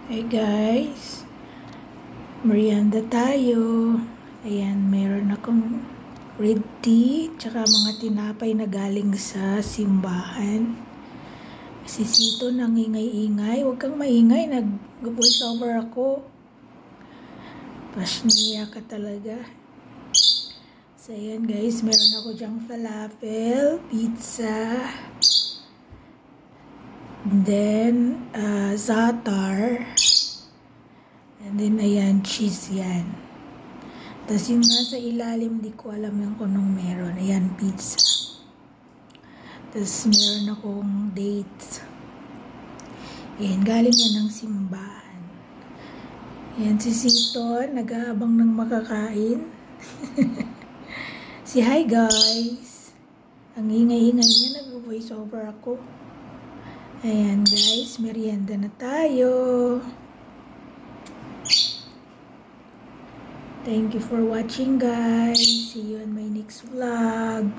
Hey guys, merienda tayo. Ayan, meron akong red tea, tsaka mga tinapay na galing sa simbahan. Si Sito nangingay-ingay. Huwag kang maingay, nag-voice over ako. Pasniya ka talaga. So ayan guys, meron ako dyang falafel, pizza, then za'atar, and then ayan, cheese yan. Tapos yung nasa ilalim, di ko alam yung kunong meron. Ayan, pizza. Tapos meron akong dates. Ayan, galing yan ng simbahan. Ayan, si Sito, nag-aabang ng makakain. Si hi guys. Ang ingay-ingay niya, nag-voice over ako. Ayan guys, merienda na tayo. Thank you for watching guys. See you in my next vlog.